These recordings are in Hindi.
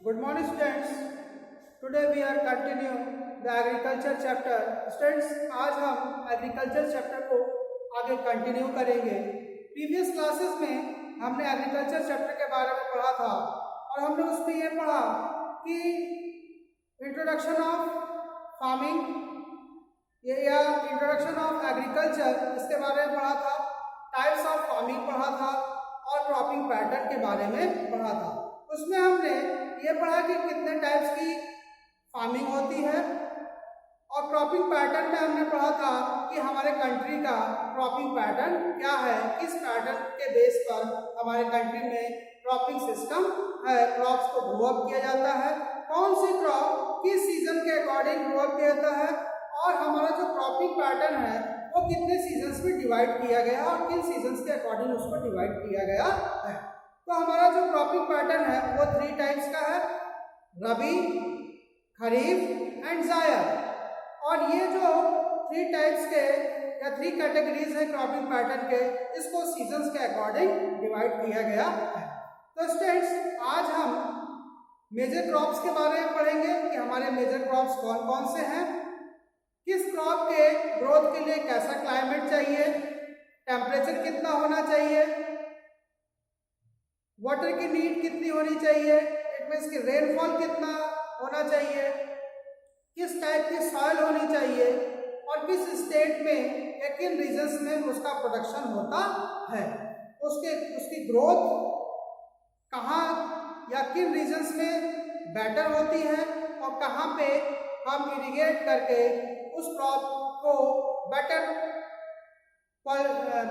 Good morning students. Today we are continue the agriculture chapter. Students, आज हम agriculture chapter को आगे कंटिन्यू करेंगे. प्रीवियस क्लासेस में हमने एग्रीकल्चर चैप्टर के बारे में पढ़ा था और हमने उसमें ये पढ़ा कि इंट्रोडक्शन ऑफ फार्मिंग या इंट्रोडक्शन ऑफ एग्रीकल्चर, इसके बारे में पढ़ा था. टाइप्स ऑफ फार्मिंग पढ़ा था और क्रॉपिंग पैटर्न के बारे में पढ़ा था. उसमें हमने ये पढ़ा कि कितने टाइप्स की फार्मिंग होती है और क्रॉपिंग पैटर्न में हमने पढ़ा था कि हमारे कंट्री का क्रॉपिंग पैटर्न क्या है, किस पैटर्न के बेस पर हमारे कंट्री में क्रॉपिंग सिस्टम है, क्रॉप्स को ग्रो अप किया जाता है, कौन सी क्रॉप किस सीजन के अकॉर्डिंग ग्रो अप किया जाता है और हमारा जो क्रॉपिंग पैटर्न है वो कितने सीजन्स में डिवाइड किया गया और किन सीजन्स के अकॉर्डिंग उसको डिवाइड किया गया है. तो हमारा जो क्रॉपिंग पैटर्न है वो 3 टाइप्स का है, रबी, खरीफ एंड जायद. और ये जो 3 टाइप्स के या 3 कैटेगरीज है क्रॉपिंग पैटर्न के, इसको सीजन्स के अकॉर्डिंग डिवाइड किया गया है. तो स्टूडेंट्स, आज हम मेजर क्रॉप्स के बारे में पढ़ेंगे कि हमारे मेजर क्रॉप्स कौन कौन से हैं, किस क्रॉप के ग्रोथ के लिए कैसा क्लाइमेट चाहिए, टेम्परेचर कितना होना चाहिए, वाटर की नीड कितनी होनी चाहिए, इट मीन्स कि रेनफॉल कितना होना चाहिए, किस टाइप की सॉइल होनी चाहिए और किस स्टेट में या किन रीजन्स में उसका प्रोडक्शन होता है, उसकी ग्रोथ कहाँ या किन रीजन्स में बेटर होती है और कहाँ पे हम इरिगेट करके उस क्रॉप को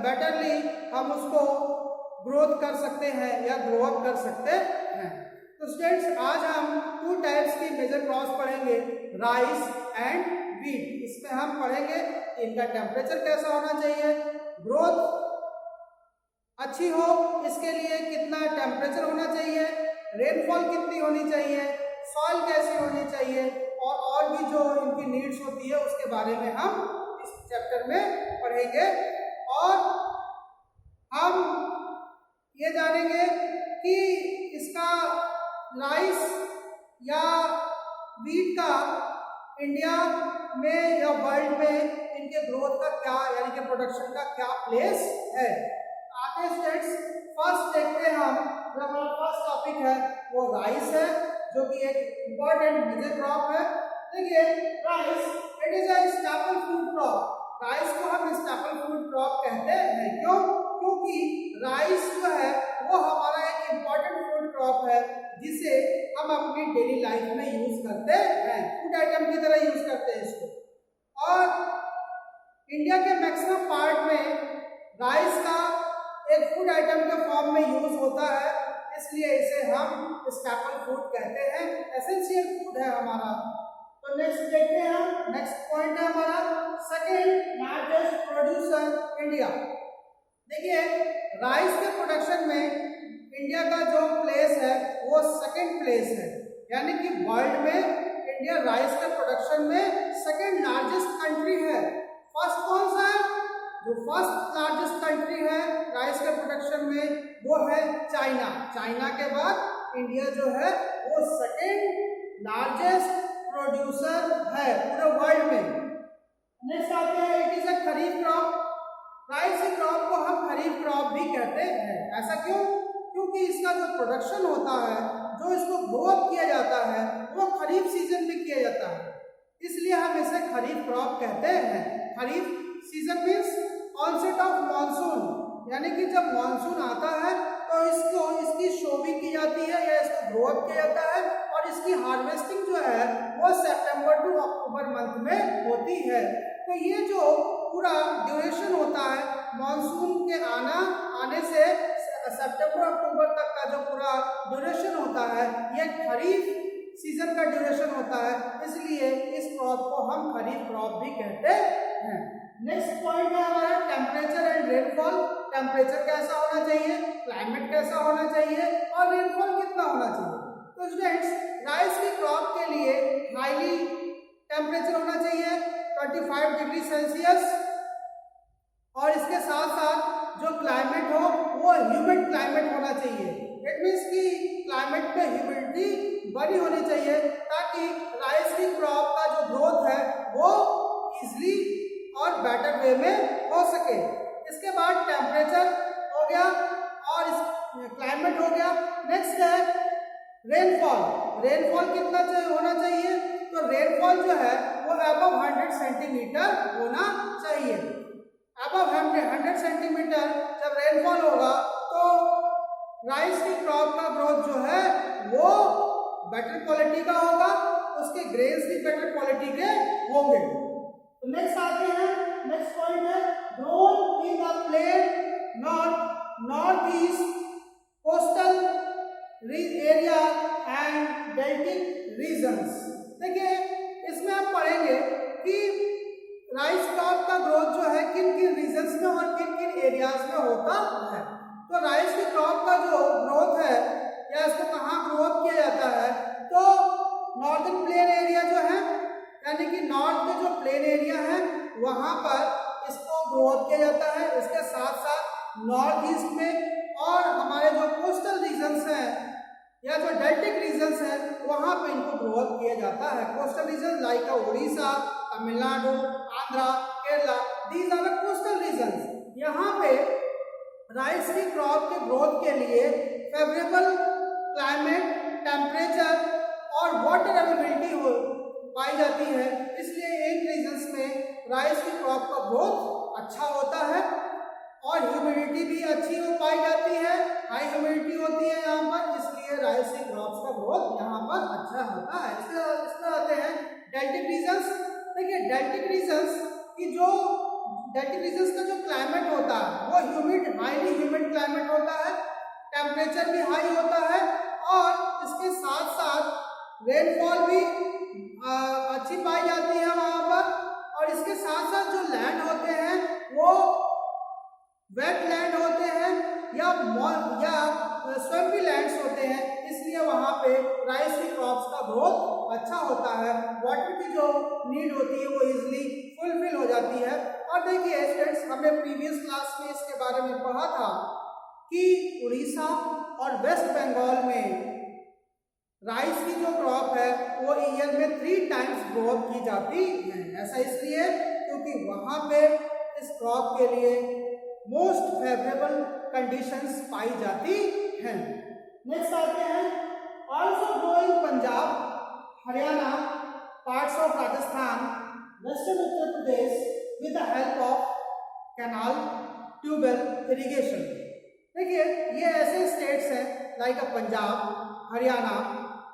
बेटरली हम उसको ग्रोथ कर सकते हैं या ग्रो अप कर सकते हैं. तो स्टूडेंट्स, आज हम 2 टाइप्स की मेजर क्रॉप्स पढ़ेंगे, राइस एंड वीट. इसमें हम पढ़ेंगे इनका टेम्परेचर कैसा होना चाहिए, ग्रोथ अच्छी हो इसके लिए कितना टेम्परेचर होना चाहिए, रेनफॉल कितनी होनी चाहिए, सॉइल कैसी होनी चाहिए और भी जो इनकी नीड्स होती है उसके बारे में हम इस चैप्टर में पढ़ेंगे. और हम ये जानेंगे कि इसका राइस या वीट का इंडिया में या वर्ल्ड में इनके ग्रोथ का क्या यानी कि प्रोडक्शन का क्या प्लेस है. आगे स्टेट्स फर्स्ट देखते हैं हम. जो हमारा फर्स्ट टॉपिक है वो राइस है, जो कि एक इम्पोर्टेंट मेजर क्रॉप है. देखिए, rice it is a staple food crop. Rice को हम स्टेपल फूड क्रॉप कहते हैं. क्यों? क्योंकि राइस जो है वो हमारा एक इम्पोर्टेंट फूड क्रॉप है जिसे हम अपनी डेली लाइफ में यूज करते हैं, फूड आइटम की तरह यूज करते हैं इसको. और इंडिया के मैक्सिमम पार्ट में राइस का एक फूड आइटम के फॉर्म में यूज होता है, इसलिए इसे हम स्टेपल फूड कहते हैं, एसेंशियल फूड है हमारा. तो नेक्स्ट देखते हैं हम. नेक्स्ट पॉइंट है हमारा सेकंड लार्जेस्ट प्रोड्यूसर इंडिया. देखिए, राइस के प्रोडक्शन में इंडिया का जो प्लेस है वो सेकंड प्लेस है, यानी कि वर्ल्ड में इंडिया राइस के प्रोडक्शन में सेकंड लार्जेस्ट कंट्री है. फर्स्ट कौन सा है? जो फर्स्ट लार्जेस्ट कंट्री है राइस के प्रोडक्शन में वो है चाइना. चाइना के बाद इंडिया जो है वो सेकंड लार्जेस्ट प्रोड्यूसर है पूरे वर्ल्ड में. नेक्स्ट आते हैं, it is a kharif crop. Rice की क्रॉप को हम खरीफ क्रॉप भी कहते हैं. ऐसा क्यों? क्योंकि इसका जो प्रोडक्शन होता है, जो इसको ग्रो अप किया जाता है वो खरीफ सीजन में किया जाता है, इसलिए हम इसे खरीफ क्रॉप कहते हैं. Kharif season means onset of monsoon, यानी कि जब मॉनसून आता है तो इसकी शो भी की जाती है या इसको ग्रो अप किया जाता है और इसकी हार्वेस्टिंग जो है वो सितंबर टू अक्टूबर मंथ में होती है. तो ये जो पूरा ड्यूरेशन होता है मॉनसून के आने से सितंबर अक्टूबर तक का जो पूरा ड्यूरेशन होता है ये खरीफ सीजन का ड्यूरेशन होता है, इसलिए इस क्रॉप को हम खरीफ क्रॉप भी कहते हैं. नेक्स्ट पॉइंट है हमारा टेम्परेचर एंड रेनफॉल. टेम्परेचर कैसा होना चाहिए, क्लाइमेट कैसा होना चाहिए और रेनफॉल कितना होना चाहिए. तो स्टूडेंट्स, राइस की क्रॉप के लिए हाईली टेम्परेचर होना चाहिए 25 डिग्री सेल्सियस और इसके साथ साथ जो क्लाइमेट हो वो ह्यूमिड क्लाइमेट होना चाहिए. इट मीन्स कि क्लाइमेट में ह्यूमिडिटी बड़ी क्वालिटी होनी चाहिए ताकि राइस की क्रॉप का जो ग्रोथ है वो इजली और बेटर वे में हो सके। इसके बाद टेम्परेचर हो गया और क्लाइमेट हो गया। नेक्स्ट है रेनफॉल। रेनफॉल कितना होना चाहिए? तो रेनफॉल जो है वो अबव 100 सेंटीमीटर होना चाहिए। अबव 100 सेंटीमीटर जब रेनफॉल होगा तो राइस की क्रॉप का ग्रोथ जो है वो बेटर क्वालिटी का होगा, उसके ग्रेन्स भी बेटर क्वालिटी के होंगे। तो नेक्स्ट आते हैं, नेक्स्ट पॉइंट है grown in the plain north east coastal area and deltaic regions. देखिए इसमें आप पढ़ेंगे कि राइस क्रॉप का ग्रोथ जो है किन किन रीजन्स में और किन किन एरियाज में होता है। तो राइस की क्रॉप का जो ग्रोथ है या इसको कहाँ ग्रोअप किया जाता है, तो नॉर्दर्न प्लेन एरिया जो है यानी कि नॉर्थ के जो प्लेन एरिया है वहाँ पर इसको ग्रोअप किया जाता है। इसके साथ साथ नॉर्थ ईस्ट में और हमारे जो कोस्टल रीजन्स हैं या जो डेल्टिक रीजन्स हैं वहाँ पे इनको ग्रोअप किया जाता है। Coastal region like Orissa, Tamil Nadu, Andhra, Kerala, these are the coastal regions. यहाँ पे राइस की क्रॉप के ग्रोथ के लिए फेवरेबल क्लाइमेट, टेम्परेचर और वाटर अवेलेबिलिटी पाई जाती है, इसलिए इन रीजन्स में राइस की क्रॉप का ग्रोथ अच्छा होता है और ह्यूमिडिटी भी अच्छी पाई जाती है, हाई ह्यूमिडिटी होती है यहाँ पर, इसलिए राइस की क्रॉप्स का ग्रोथ यहाँ पर अच्छा होता है। इसमें आते हैं डेल्टिक रीजन्स। देखिए डेल्टिक रीजन्स का जो क्लाइमेट होता है वो ह्यूमिड, हाईली ह्यूमिड क्लाइमेट होता है, टेम्परेचर भी हाई होता है और इसके साथ साथ रेनफॉल भी अच्छी पाई जाती है वहाँ पर। और इसके साथ साथ जो लैंड होते हैं वो वेट लैंड होते हैं या स्वैम्पी लैंड्स होते हैं, इसलिए वहाँ पे राइस की क्रॉप्स का ग्रोथ अच्छा होता है। वाटर की जो नीड होती है वो इजीली फुलफिल हो जाती है। और देखिए स्टूडेंट्स, हमने प्रीवियस क्लास में इसके बारे में पढ़ा था कि उड़ीसा और वेस्ट बंगाल में राइस की जो क्रॉप है वो ईयर में 3 टाइम्स ग्रोथ की जाती है। ऐसा इसलिए क्योंकि वहाँ पे इस क्रॉप के लिए मोस्ट फेवरेबल कंडीशंस पाई जाती हैं। नेक्स्ट आते हैं also grow in Punjab, Haryana, parts of Rajasthan, western Uttar Pradesh with the help of canal, tubewell irrigation. देखिए ये ऐसे स्टेट्स हैं like Punjab, Haryana,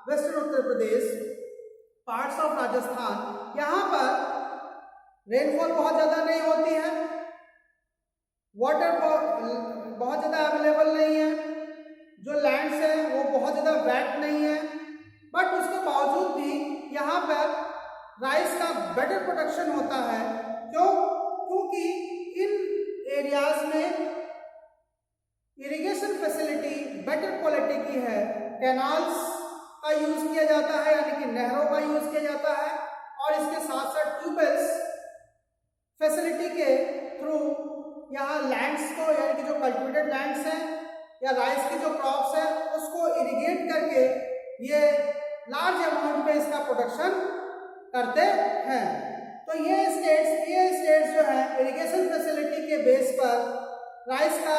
western Uttar Pradesh, parts of Rajasthan, यहाँ पर रेनफॉल बहुत ज़्यादा नहीं होती है, वाटर बहुत ज़्यादा अवेलेबल नहीं है, जो लैंड्स है वो बहुत ज़्यादा वेट नहीं है, बट उसके बावजूद भी यहाँ पर राइस का बेटर प्रोडक्शन होता है। क्योंकि इन एरियाज में इरिगेशन फैसिलिटी बेटर क्वालिटी की है, कैनाल्स का यूज़ किया जाता है यानी कि नहरों का यूज़ किया जाता है और इसके साथ साथ ट्यूबवेल्स फैसिलिटी के थ्रू यहाँ लैंड्स को यानी कि जो कल्टिवेटेड लैंड्स हैं या राइस की जो क्रॉप्स है उसको इरिगेट करके ये लार्ज अमाउंट में इसका प्रोडक्शन करते हैं। तो ये स्टेट्स जो है इरिगेशन फैसिलिटी के बेस पर राइस का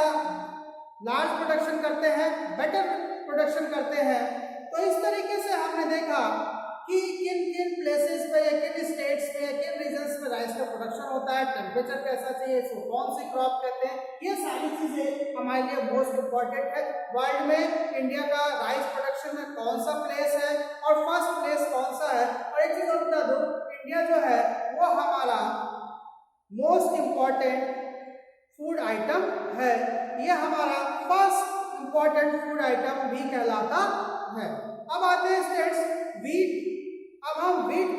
लार्ज प्रोडक्शन करते हैं, बेटर प्रोडक्शन करते हैं। तो इस तरीके से हमने देखा कि किन किन प्लेसेस पे या किन स्टेट्स में या किन रीजन्स में राइस का प्रोडक्शन होता है, टेम्परेचर कैसा चाहिए, इसको कौन सी क्रॉप कहते हैं, ये सारी चीज़ें हमारे लिए मोस्ट इम्पॉर्टेंट है। वर्ल्ड में इंडिया का राइस प्रोडक्शन में कौन सा प्लेस है और फर्स्ट प्लेस कौन सा है। और एक चीज़ और बता दूँ, इंडिया जो है वो हमारा मोस्ट इम्पॉर्टेंट फूड आइटम है, ये हमारा फर्स्ट इम्पॉर्टेंट फूड आइटम भी कहलाता है। अब आते हैं स्टेट्स वीट। अब हम वीट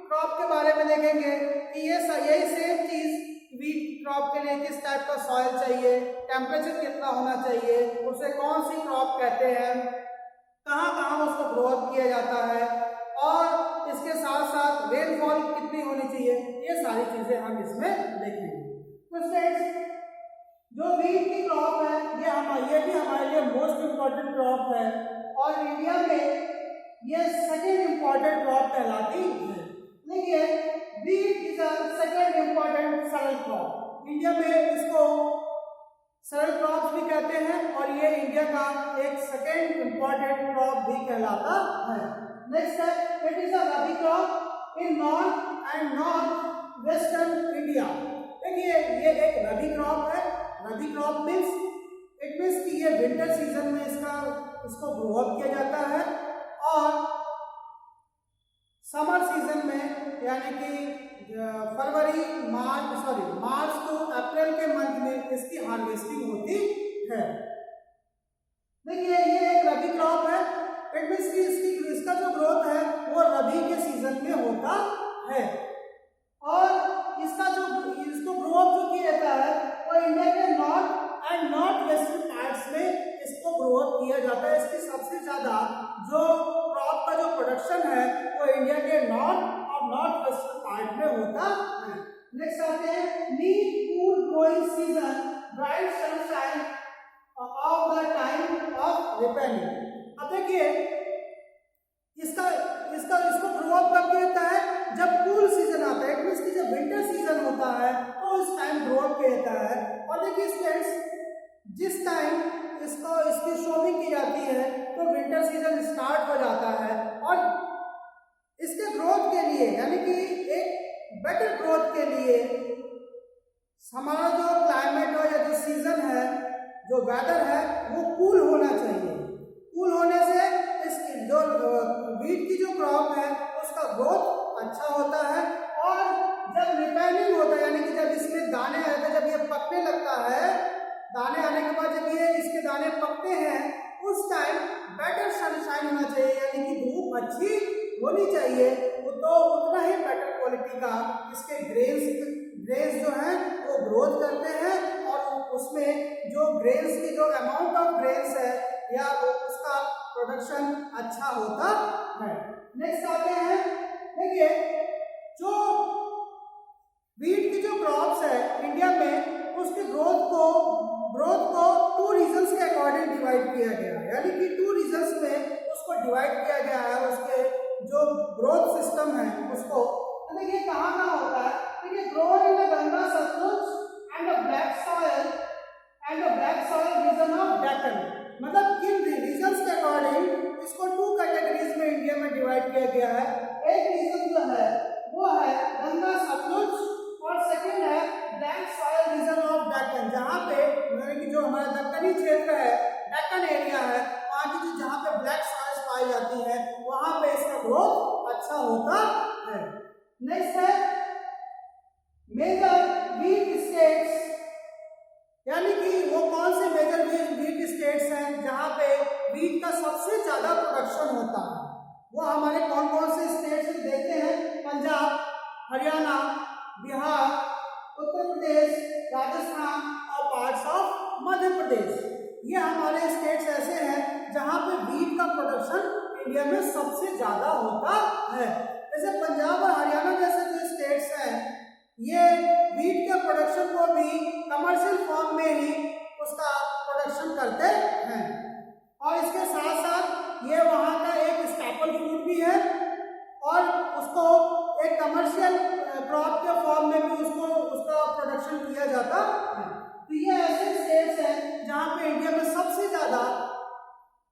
क्रॉप के बारे में देखेंगे कि यही सेम चीज़ वीट क्रॉप के लिए किस टाइप का सॉइल चाहिए, टेम्परेचर कितना होना चाहिए, उसे कौन सी क्रॉप कहते हैं, कहाँ कहाँ उसको ग्रो अप किया जाता है और इसके साथ साथ रेनफॉल कितनी होनी चाहिए, ये सारी चीज़ें हम इसमें देखेंगे। तो स्टेट्स जो वीट की क्रॉप है ये भी हमारे लिए मोस्ट इम्पॉर्टेंट क्रॉप है और इंडिया में ये सेकेंड इंपॉर्टेंट क्रॉप कहलाती है। देखिए wheat is a second important सरल क्रॉप। इंडिया में इसको सरल क्रॉप भी कहते हैं और ये इंडिया का एक सेकेंड इंपॉर्टेंट क्रॉप भी कहलाता है। नेक्स्ट है it is a rabi crop in north and north western India. देखिए ये एक रबी क्रॉप है। रबी क्रॉप मीन्स इट मीन्स कि ये विंटर सीजन में इसको ग्रो अप किया जाता है और समर सीजन में यानी कि मार्च टू अप्रैल के मंथ में इसकी हार्वेस्टिंग होती है। देखिए ये एक रबी क्रॉप है। इट मीन्स कि इसका जो ग्रोथ है वो रबी के सीजन में होता है और इसको ग्रो अप जो किया जाता है वो इंडिया के north and north western parts में इसको ग्रो अप किया जाता है। इसकी सबसे ज्यादा जो क्रॉप का जो प्रोडक्शन है वो इंडिया के नॉर्थ और नॉर्थ वेस्टर्न पार्ट में होता है। नेक्स्ट आते हैं need cool growing season bright sunshine of the time of ripening. अब देखिए इसको ग्रो अप कब किया जाता है जब कूल सीजन आता है। इट मींस कि जब विंटर सीजन होता है तो इस टाइम ग्रो अप किया जाता है। और देखिए स्टूडेंट्स जिस टाइम इसकी शोविंग की जाती है तो विंटर सीजन स्टार्ट हो जाता है और इसके ग्रोथ के लिए यानी कि एक बेटर ग्रोथ के लिए हमारा जो क्लाइमेट हो या जो सीजन है जो वेदर है वो कूल होना चाहिए। कूल होने से इसकी जो वीट की जो क्रॉप है उसका ग्रोथ अच्छा होता है और जब रिपेनिंग होता है यानी कि जब इसमें दाने आते हैं जब ये पकने लगता है दाने आने के बाद जब ये इसके दाने पकते हैं उस टाइम बेटर सनशाइन होना चाहिए यानी कि धूप अच्छी होनी चाहिए तो उतना ही बेटर क्वालिटी का इसके ग्रेन्स जो है वो ग्रोथ करते हैं और उसमें जो ग्रेन्स की जो अमाउंट ऑफ ग्रेन्स है या उसका प्रोडक्शन अच्छा होता है। नेक्स्ट आते हैं देखिए जो वीट की जो क्रॉप्स है इंडिया में उसके ग्रोथ को टू रीजन्स के अकॉर्डिंग डिवाइड किया गया है यानी कि टू रीजन्स में उसको डिवाइड किया गया है। उसके जो ग्रोथ सिस्टम है उसको देखिए कहाँ होता है। देखिए grow in the Ganga Satluj and the black soil region of Deccan. मतलब किन रीजन्स के अकॉर्डिंग इसको टू कैटेगरीज में इंडिया में डिवाइड किया गया है। एक रीजन जो है वो है गंगा सतलुज और सेकंड है black soil region of Deccan जहाँ पे यानी कि जो हमारा दक्कनी क्षेत्र है डेक्कन एरिया है वहाँ की जहाँ पे ब्लैक सॉइल पाई जाती है वहाँ पे इसका ग्रोथ अच्छा होता है। नेक्स्ट है मेजर वीट स्टेट्स यानी कि वो कौन से मेजर वीट स्टेट्स हैं जहाँ पे वीट का सबसे ज्यादा प्रोडक्शन होता है। वो हमारे कौन कौन से स्टेट्स देखते हैं। पंजाब, हरियाणा, बिहार, उत्तर प्रदेश, राजस्थान और पार्ट्स ऑफ मध्य प्रदेश। ये हमारे स्टेट्स ऐसे हैं जहाँ पे वीट का प्रोडक्शन इंडिया में सबसे ज्यादा होता है। जैसे पंजाब और हरियाणा जैसे जो स्टेट्स हैं ये वीट के प्रोडक्शन को भी कमर्शियल फॉर्म में ही उसका प्रोडक्शन करते हैं और इसके साथ साथ ये वहाँ का एक स्टेपल फूड भी है और उसको एक कमर्शियल क्रॉप के फॉर्म में भी उसका प्रोडक्शन किया जाता है। तो ये ऐसे स्टेट्स हैं जहाँ पे इंडिया में सबसे ज्यादा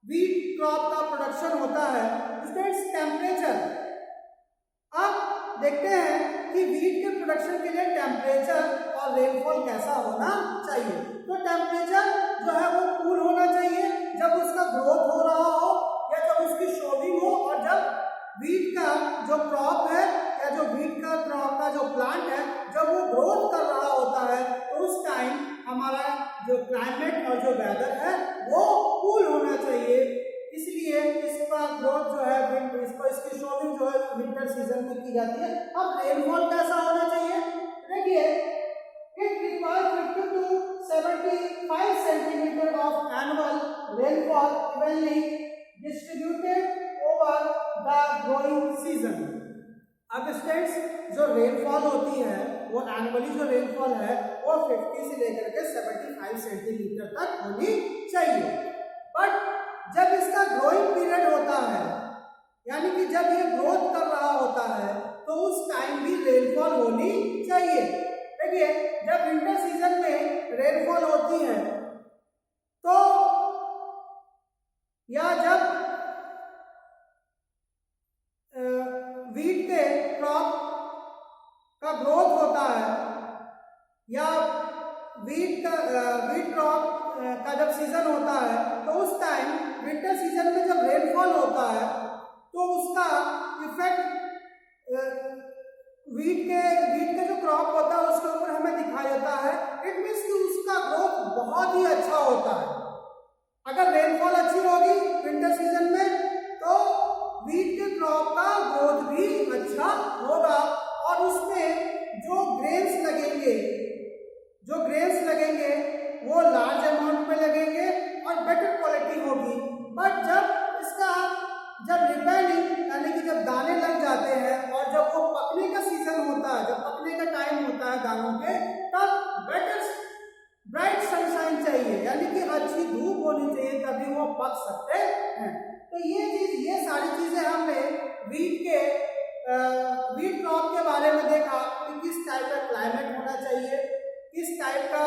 वीट क्रॉप का प्रोडक्शन होता है। स्टेट्स टेम्परेचर अब देखते हैं कि वीट के प्रोडक्शन के लिए टेम्परेचर और रेनफॉल कैसा होना चाहिए। तो टेम्परेचर जो है वो कूल होना चाहिए जब उसका ग्रोथ हो रहा हो या जब उसकी शोविंग हो और जब वीट का जो क्रॉप है या जो वीट का क्रॉप का जो प्लांट है जब वो ग्रोथ कर रहा होता है तो उस टाइम हमारा जो क्लाइमेट और जो वेदर है वो कूल होना चाहिए। इसलिए इसका ग्रोथ जो है इसकी शोविंग जो है विंटर सीजन में की जाती है। अब रेनफॉल कैसा होना चाहिए। देखिए it requires 50 to 75 centimetre of annual rainfall evenly distributed over the growing season. अब स्टूडेंट्स जो रेनफॉल होती है वो एनुअली जो रेनफॉल है वो 50 से लेकर के 75 सेंटीमीटर तक होनी चाहिए। बट जब इसका ग्रोइंग पीरियड होता है जब ये ग्रोथ कर रहा होता है तो उस टाइम भी रेनफॉल होनी चाहिए। देखिए जब विंटर सीजन में रेनफॉल होती है तो या जब वीट के क्रॉप का ग्रोथ होता है या वीट क्रॉप का जब सीजन होता है तो उस टाइम विंटर सीजन में जब रेनफॉल होता है तो उसका इफेक्ट वीट के जो क्रॉप होता है उसके ऊपर हमें दिखाई देता है। इट मीन्स कि उसका ग्रोथ बहुत ही अच्छा होता है। अगर रेनफॉल अच्छी होगी विंटर सीजन में तो वीट के क्रॉप का ग्रोथ भी अच्छा होगा और उसमें जो ग्रेन्स लगेंगे वो लार्ज अमाउंट में लगेंगे और बेटर क्वालिटी होगी। बट जब रिपेयरिंग यानी कि जब दाने लग जाते हैं और जब वो पकने का सीजन होता है, जब पकने का टाइम होता है दानों के, तब ब्राइट सनशाइन चाहिए यानी कि अच्छी धूप होनी चाहिए तभी वो पक सकते हैं। तो ये सारी चीजें हमने वीट क्रॉप के बारे में देखा कि किस टाइप का क्लाइमेट होना चाहिए, किस टाइप का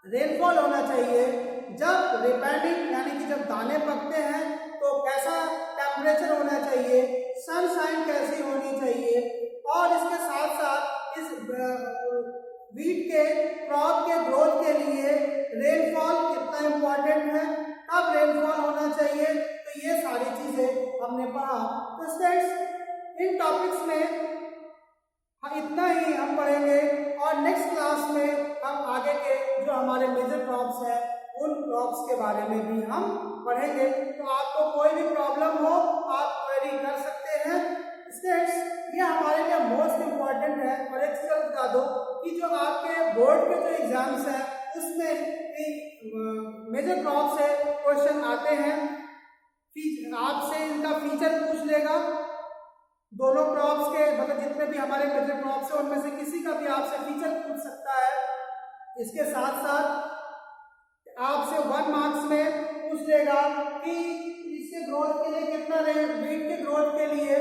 रेनफॉल होना चाहिए, जब रिपेयरिंग यानी कि जब दाने पकते हैं तो कैसा टेम्परेचर होना चाहिए, सनशाइन कैसी होनी चाहिए और इसके साथ साथ इस वीट के क्रॉप के ग्रोथ के लिए रेनफॉल कितना इम्पोर्टेंट है, कब रेनफॉल होना चाहिए। तो ये सारी चीजें हमने पढ़ा। तो स्टूडेंट्स इन टॉपिक्स में इतना ही हम पढ़ेंगे और नेक्स्ट क्लास में हम आगे के जो हमारे मेजर क्रॉप्स हैं उन क्रॉप्स के बारे में भी हम पढ़ेंगे। तो आपको कोई भी प्रॉब्लम हो आप क्वेरी कर सकते हैं। स्टूडेंट्स ये हमारे लिए मोस्ट इम्पॉर्टेंट है। और एक चीज बता दो कि जो आपके बोर्ड के जो एग्जाम्स हैं उसमें मेजर क्रॉप से क्वेश्चन आते हैं, आपसे इनका फीचर पूछ लेगा दोनों क्रॉप्स के, मतलब जितने भी हमारे मेजर क्रॉप्स हैं उनमें से किसी का भी आपसे फीचर पूछ सकता है। इसके साथ साथ आपसे 1 मार्क्स में पूछ लेगा कि इसके ग्रोथ के लिए कितना वीट के ग्रोथ के लिए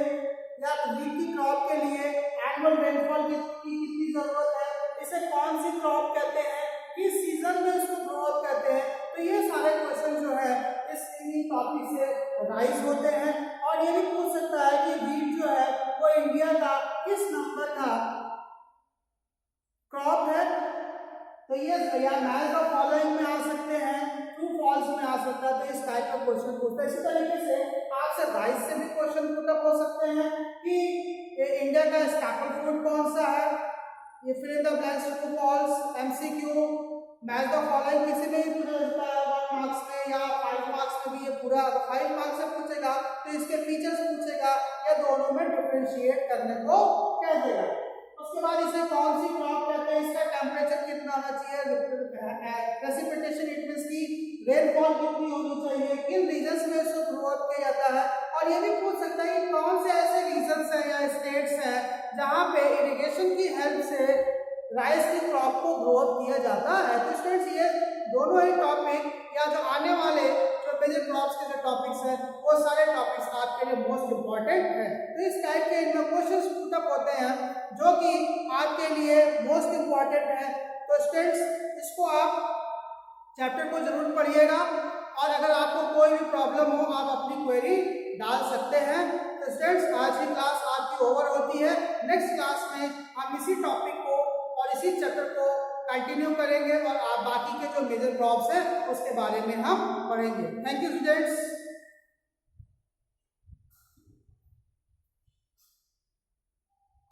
या वीट की क्रॉप के लिए एनुअल रेनफॉल की कितनी जरूरत है, इसे कौन सी क्रॉप कहते हैं, किस सीजन में इसको ग्रोथ कहते हैं। तो ये सारे क्वेश्चन जो है इस टॉपिक से राइज होते हैं। और ये भी पूछ सकता है कि वीट जो है वो इंडिया का किस नंबर का क्रॉप है। तो ये या मैच ऑफ फॉलोइंग में आ सकते हैं, ट्रू फॉल्स में आ सकता है। तो इस टाइप का क्वेश्चन पूछता है। इसी तरीके से आपसे राइज से भी क्वेश्चन पुटअप हो सकते हैं कि इंडिया का स्टैपल फूड कौन सा है, ये fill in the blanks, true false, MCQ, match the following किसी में भी पूछा जाता है 1 मार्क्स में या 5 मार्क्स में भी। ये पूरा 5 मार्क्स से पूछेगा तो इसके फीचर्स पूछेगा या दोनों में डिफरेंशिएट करने को कह देगा। उसके बाद इसे कौन सी क्रॉप कहते हैं, इसका टेम्परेचर कितना होना चाहिए, प्रेसिपिटेशन इट मींस की रेनफॉल कितनी होनी चाहिए, किन रीजन्स में इसको ग्रो किया जाता है। और ये भी पूछ सकता है कि कौन से ऐसे रीजन्स हैं या स्टेट्स हैं जहाँ पे इरिगेशन की हेल्प से राइस की क्रॉप को ग्रोथ किया जाता है। तो स्टूडेंट्स ये दोनों ही टॉपिक या जो आने वाले जो मेजर क्रॉप्स के जो टॉपिक्स हैं वो सारे टॉपिक्स आपके लिए मोस्ट इम्पॉर्टेंट है। तो इस टाइप के इनमें क्वेश्चंस पुटअप होते हैं जो कि आपके लिए मोस्ट इम्पॉर्टेंट है। तो स्टूडेंट्स इसको आप चैप्टर को जरूर पढ़िएगा और अगर आपको कोई भी प्रॉब्लम हो आप अपनी क्वेरी डाल सकते हैं। तो स्टूडेंट्स आज की क्लास आपकी ओवर होती है। नेक्स्ट क्लास में हम इसी टॉपिक को और इसी चैप्टर को कंटिन्यू करेंगे और आप बाकी के जो मेजर क्रॉप्स हैं उसके बारे में हम पढ़ेंगे। Thank you students.